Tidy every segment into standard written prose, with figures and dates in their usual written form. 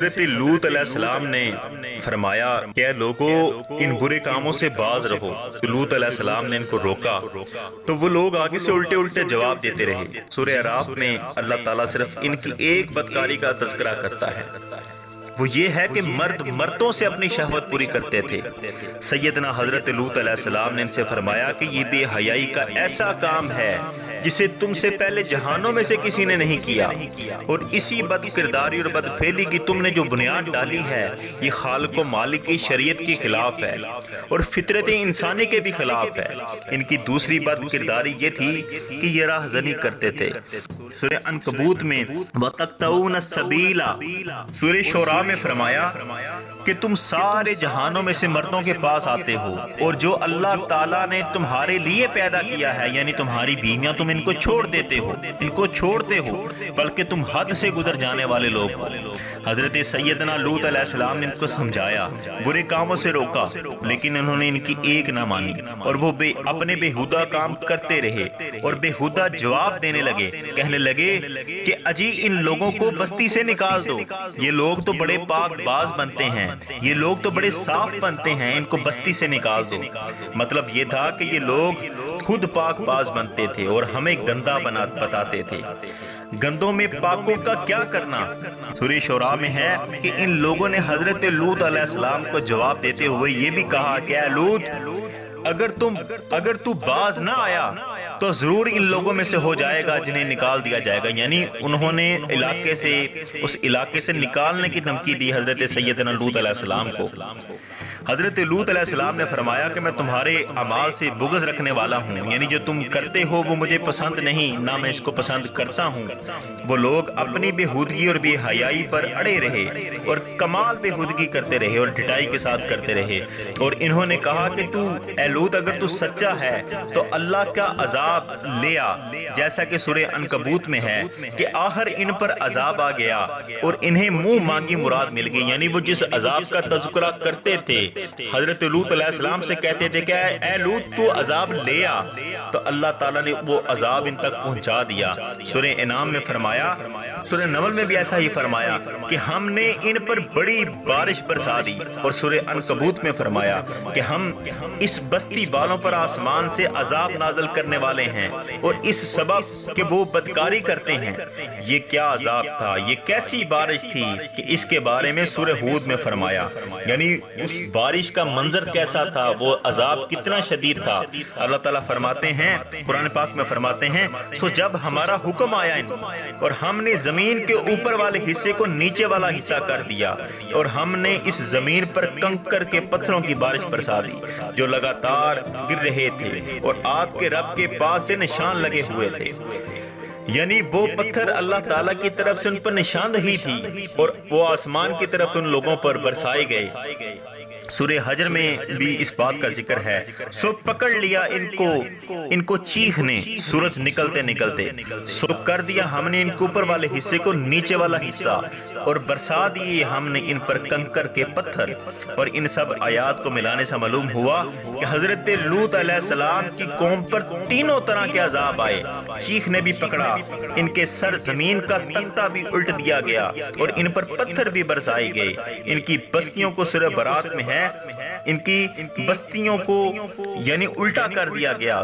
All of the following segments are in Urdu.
حضرت لوط علیہ السلام نے فرمایا کہ اے لوگو ان برے کاموں سے باز رہو۔ لوط علیہ السلام نے ان کو روکا تو وہ لوگ آگے سے الٹے الٹے جواب دیتے رہے۔ سورہ اعراف میں اللہ تعالیٰ صرف ان کی ایک بدکاری کا تذکرہ کرتا ہے، وہ یہ ہے کہ مرد مردوں سے اپنی شہوت پوری کرتے تھے۔ سیدنا حضرت لوط علیہ السلام نے ان سے فرمایا کہ یہ بے حیائی کا ایسا کام ہے جسے تم سے پہلے جہانوں میں سے کسی نے نہیں کیا، اور اسی بد کرداری اور بد فعلی کی تم نے جو بنیاد ڈالی ہے یہ خالق و مالک کی شریعت کے خلاف ہے اور فطرت انسانی کے بھی خلاف ہے۔ ان کی دوسری بد کرداری یہ تھی کہ یہ راہ زنی کرتے تھے۔ سورہ عنکبوت میں وَتَقْطَعُونَ السَّبِيلَ، سورہ شعراء میں فرمایا کہ تم سارے جہانوں میں سے مردوں کے پاس آتے ہو، اور جو اللہ تعالیٰ نے تمہارے لیے پیدا کیا ہے یعنی تمہاری بیویاں، تم ان کو چھوڑ دیتے ہو، ان کو چھوڑتے ہو، بلکہ تم حد سے گزر جانے والے لوگ ہو۔ حضرت سیدنا لوط علیہ السلام نے ان کو سمجھایا، برے کاموں سے روکا، لیکن انہوں نے ان کی ایک نہ مانی اور وہ اپنے بےہودہ کام کرتے رہے اور بےہودہ جواب دینے لگے، کہنے لگے کہ اجی ان لوگوں کو بستی سے نکال دو، یہ لوگ تو بڑے پاک باز بنتے ہیں، یہ لوگ تو بڑے صاف بنتے ہیں، ان کو بستی سے نکال دو۔ مطلب یہ تھا کہ یہ لوگ خود پاک باز بنتے تھے اور ہمیں گندا بتاتے تھے۔ گندوں میں پاکوں کا کیا کرنا؟ سورہ شعراء میں ہے کہ ان لوگوں نے حضرت لوط علیہ السلام کو جواب دیتے ہوئے یہ بھی کہا کہ اے لوط، اگر تو باز نہ آیا تو ضرور ان لوگوں میں سے ہو جائے گا جنہیں نکال دیا جائے گا۔ یعنی انہوں نے اس علاقے سے نکالنے کی دھمکی دی حضرت سیدنا لوط علیہ السلام کو۔ حضرت لوط علیہ السلام نے فرمایا کہ میں تمہارے اعمال سے بغض رکھنے والا ہوں، یعنی جو تم کرتے ہو وہ مجھے پسند نہیں، نہ میں اس کو پسند کرتا ہوں۔ وہ لوگ اپنی بےہودگی اور بے حیائی پر اڑے رہے اور کمال بےہودگی کرتے رہے اور ڈھٹائی کے ساتھ کرتے رہے، اور انہوں نے کہا کہ اے لوط اگر تو سچا ہے تو اللہ کا عذاب لے آ، جیسا کہ سورہ عنکبوت میں ہے کہ آخر ان پر عذاب آ گیا اور انہیں منہ مانگی مراد مل گئی۔ یعنی وہ جس عذاب کا تذکرہ کرتے تھے، حضرت لوط علیہ السلام سے کہتے تھے کہ اے لوط تو عذاب لے آ، تو اللہ تعالیٰ نے وہ عذاب ان تک پہنچا دیا۔ سورہ انعام میں فرمایا، سورہ نمل میں بھی ایسا ہی فرمایا کہ ہم نے ان پر بڑی بارش برسا دی، اور سورہ عنکبوت میں فرمایا کہ ہم اس بستی والوں پر آسمان سے عذاب نازل کرنے والے ہیں اور اس سبب کہ وہ بدکاری کرتے ہیں۔ یہ کیا عذاب تھا، یہ کیسی بارش تھی کہ اس کے بارے میں سورہ ہود میں فرمایا، یعنی اس بارش کا منظر کیسا تھا، وہ عذاب کتنا شدید تھا۔ اللہ تعالیٰ فرماتے ہیں، قرآن پاک میں فرماتے ہیں، سو جب ہمارا حکم آیا اور ہم نے زمین کے اوپر والے حصے کو نیچے والا حصہ کر دیا اور ہم نے اس زمین پر کنکر کے پتھروں کی بارش برسا دی جو لگاتار گر رہے تھے اور آپ کے رب کے پاس سے نشان لگے ہوئے تھے۔ یعنی وہ پتھر اللہ تعالیٰ کی طرف سے ان پر نشاندہی تھی اور وہ آسمان کی طرف ان لوگوں پر برسائے گئے۔ سورہ حجر میں بھی اس بات کا ذکر ہے، سو پکڑ لیا ان کو چیخ نے سورج نکلتے نکلتے، سو کر دیا ہم نے ان کے اوپر والے حصے کو نیچے والا حصہ اور برسا دیے ہم نے ان پر کنکر کے پتھر۔ اور ان سب آیات کو ملانے سے معلوم ہوا کہ حضرت لوط علیہ السلام کی قوم پر تینوں طرح کے عذاب آئے، چیخ نے بھی پکڑا، ان کے سر زمین کا تختہ بھی الٹ دیا گیا اور ان پر پتھر بھی برسائے گئے۔ ان کی بستیوں کو سورہ برات میں ہے، ان کی بستیوں کو یعنی الٹا کر دیا گیا،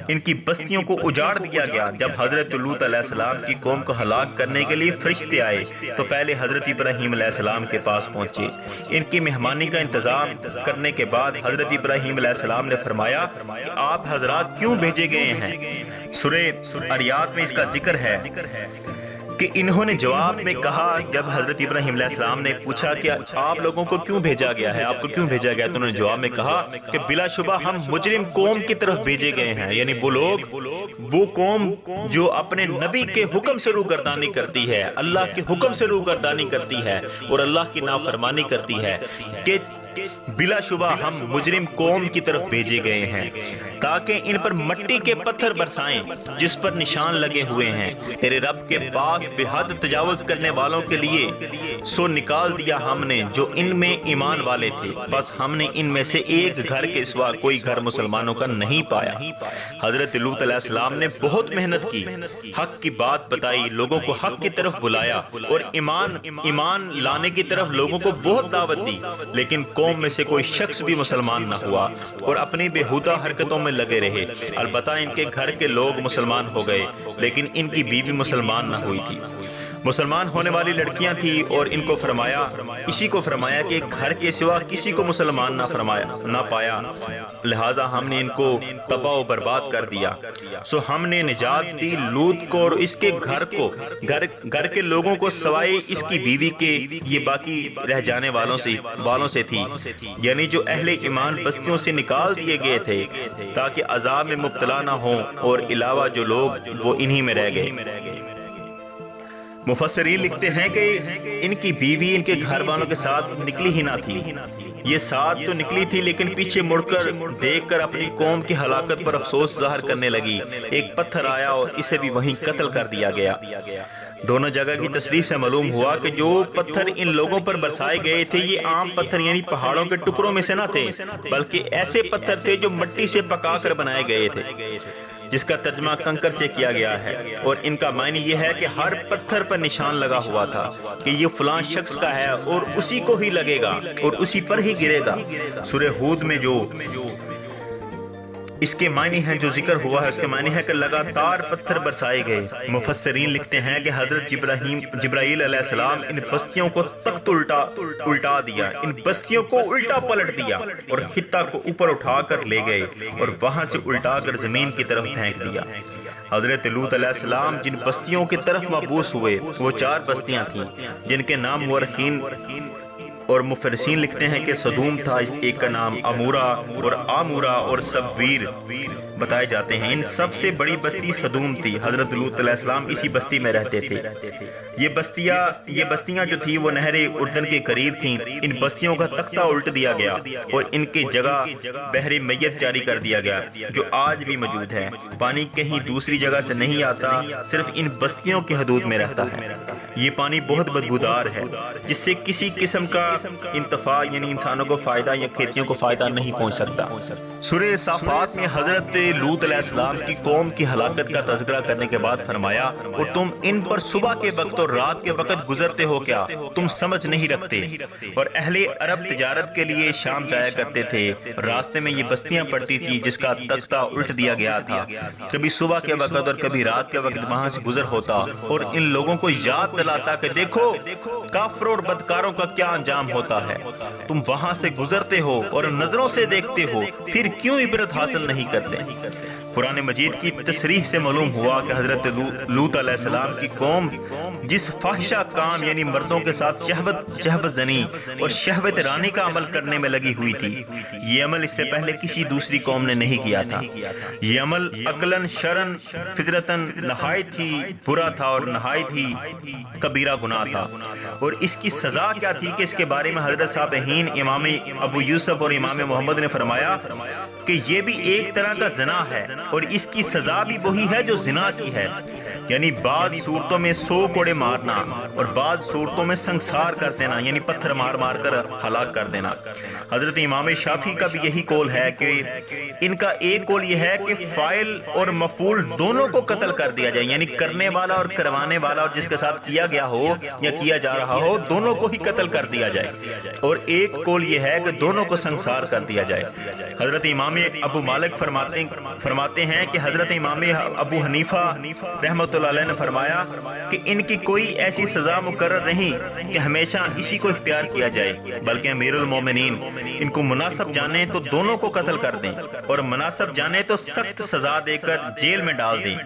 ان کی بستیوں کو اجاڑ دیا گیا۔ جب حضرت لوط علیہ السلام کی قوم کو ہلاک کرنے کے لیے فرشتے آئے تو پہلے حضرت ابراہیم علیہ السلام کے پاس پہنچے۔ ان کی مہمانی کا انتظام کرنے کے بعد حضرت ابراہیم علیہ السلام نے فرمایا کہ آپ حضرات کیوں بھیجے گئے ہیں؟ سورہ اریات میں اس کا ذکر ہے کہ انہوں نے جواب میں کہا، جب حضرت ابراہیم علیہ السلام نے پوچھا کہ آپ لوگوں کو کیوں بھیجا گیا ہے، آپ کو کیوں بھیجا گیا، تو انہوں نے جواب میں کہا کہ بلا شبہ ہم مجرم قوم کی طرف بھیجے گئے ہیں، یعنی وہ قوم جو اپنے نبی کے حکم سے روگردانی کرتی ہے، اللہ کے حکم سے روگردانی کرتی ہے اور اللہ کی نافرمانی کرتی ہے، کہ بلا شبہ ہم مجرم قوم کی طرف بھیجے گئے ہیں تاکہ ان پر مٹی کے پتھر برسائیں جس پر نشان لگے ہوئے ہیں تیرے رب کے پاس بے حد تجاوز کرنے والوں کے لیے سو نکال دیا ہم نے جو ان میں ایمان والے تھے، بس ہم نے ان میں سے ایک گھر کے سوا کوئی گھر مسلمانوں کا نہیں پایا۔ حضرت لوط علیہ السلام نے بہت محنت کی، حق کی بات بتائی، لوگوں کو حق کی طرف بلایا اور ایمان لانے کی طرف لوگوں کو بہت دعوت دی، لیکن قوم میں سے کوئی شخص بھی مسلمان نہ ہوا اور اپنی بےہودہ حرکتوں میں لگے رہے۔ البتہ ان کے گھر کے لوگ مسلمان ہو گئے لیکن ان کی بیوی مسلمان نہ ہوئی تھی۔ مسلمان ہونے والی لڑکیاں تھیں اور ان کو اسی کو فرمایا کہ گھر کے سوا کسی کو مسلمان نہ پایا، لہٰذا ہم نے ان کو تباہ و برباد کر دیا۔ سو ہم نے نجات دی لوط کو اور اس کے گھر کے لوگوں کو سوائے اس کی بیوی کے، یہ باقی رہ جانے والوں سے تھی، یعنی جو اہل ایمان بستیوں سے نکال دیے گئے تھے تاکہ عذاب میں مبتلا نہ ہوں، اور علاوہ جو لوگ وہ انہی میں رہ گئے۔ مفسرین لکھتے ہیں کہ ان کی بیوی ان کے گھر والوں کے ساتھ نکلی ہی نہ تھی، یہ ساتھ تو نکلی تھی لیکن پیچھے مڑ کر دیکھ کر اپنی قوم کی ہلاکت پر افسوس ظاہر کرنے لگی۔ ایک پتھر آیا اور اسے بھی وہیں قتل کر دیا گیا۔ دونوں جگہ کی تصریح سے معلوم ہوا کہ جو پتھر ان لوگوں پر برسائے گئے تھے یہ عام پتھر یعنی پہاڑوں کے ٹکڑوں میں سے نہ تھے، بلکہ ایسے پتھر تھے جو مٹی سے پکا کر بنائے گئے تھے، جس کا ترجمہ کنکر سے کیا گیا ہے، اور ان کا معنی یہ ہے کہ ہر پتھر پر نشان لگا ہوا تھا کہ یہ فلاں شخص کا ہے اور اسی کو ہی لگے گا اور اسی پر ہی گرے گا۔ سورہ ہود میں جو اس کے معنی ہیں جو ذکر ہوا ہے اس کے معنی ہے کہ لگاتار پتھر برسائے گئے۔ مفسرین لکھتے ہیں کہ حضرت جبرائیل علیہ السلام ان بستیوں کو تخت الٹا دیا، ان بستیوں کو الٹا پلٹ دیا اور خطہ کو اوپر اٹھا کر لے گئے اور وہاں سے الٹا کر زمین کی طرف پھینک دیا۔ حضرت لوط علیہ السلام جن بستیوں کی طرف مبعوث ہوئے وہ 4 بستیاں تھیں جن کے نام مورخین اور مفسرین لکھتے ہیں کہ صدوم تھا، ایک کا نام امورا اور آمورا اور سبویر بتائے جاتے ہیں۔ ان سب سے بڑی بستی صدوم تھی۔ حضرت لوط علیہ السلام اسی بستی میں رہتے تھے۔ یہ بستیاں جو تھی وہ نہر اردن کے قریب تھیں۔ ان بستیوں کا تختہ الٹ دیا گیا اور ان کی جگہ بحر میت جاری کر دیا گیا جو آج بھی موجود ہے۔ پانی کہیں دوسری جگہ سے نہیں آتا، صرف ان بستیوں کے حدود میں رہتا ہے۔ یہ پانی بہت بدبودار ہے جس سے کسی قسم کا انتفاع یعنی انسانوں کو فائدہ یا کھیتیوں کو فائدہ نہیں پہنچ سکتا۔ سورہ صافات میں حضرت لوط علیہ السلام کی قوم کی ہلاکت کا تذکرہ کرنے کے بعد فرمایا، اور تم ان پر صبح کے وقت اور رات کے وقت گزرتے ہو کیا تم سمجھ نہیں رکھتے؟ اور اہل عرب تجارت کے لیے شام جایا کرتے تھے، راستے میں یہ بستیاں پڑتی تھی جس کا تختہ الٹ دیا گیا تھا، کبھی صبح کے وقت اور کبھی رات کے وقت وہاں سے گزر ہوتا اور ان لوگوں کو یاد دلاتا کہ دیکھو کافروں اور بدکاروں کا کیا انجام ہوتا ہے، تم وہاں سے گزرتے ہو اور نظروں سے دیکھتے ہو، پھر کیوں عبرت حاصل نہیں کرتے؟ قرآن مجید کی تصریح سے معلوم ہوا کہ حضرت لوط علیہ السلام کی قوم جس فاحشہ کام یعنی مردوں کے ساتھ شہوت زنی اور شہوت رانی کا عمل کرنے میں لگی ہوئی تھی، یہ عمل اس سے پہلے کسی دوسری قوم نے نہیں کیا تھا۔ یہ عمل عقلاً شرعاً فطرتاً نہایت ہی برا تھا اور نہایت ہی کبیرہ گناہ تھا، اور اس کی سزا کیا تھی کہ اس کے بارے میں حضرت صابحین امام ابو یوسف اور امام محمد نے فرمایا کہ یہ بھی ایک طرح کا زنا ہے اور اس کی سزا بھی وہی ہے جو زنا کی ہے، یعنی بعض صورتوں میں 100 کوڑے مارنا اور بعض صورتوں میں سنگسار کر دینا یعنی پتھر مار کر ہلاک کر دینا۔ حضرت امام شافعی کا بھی یہی قول ہے کہ ان کا ایک قول یہ ہے کہ فاعل اور مفعول دونوں کو قتل کر دیا جائے، یعنی کرنے والا اور کروانے والا اور جس کے ساتھ کیا گیا ہو یا کیا جا رہا ہو دونوں کو ہی قتل کر دیا جائے، اور ایک قول یہ ہے کہ دونوں کو سنگسار کر دیا جائے۔ حضرت امام ابو مالک فرماتے ہیں کہ حضرت امام ابو حنیفہ رحمۃ اللہ علیہ نے فرمایا کہ ان کی کوئی ایسی سزا مقرر نہیں کہ ہمیشہ اسی کو اختیار کیا جائے، بلکہ امیر المومنین ان کو مناسب جانے تو دونوں کو قتل کر دیں اور مناسب جانے تو سخت سزا دے کر جیل میں ڈال دیں۔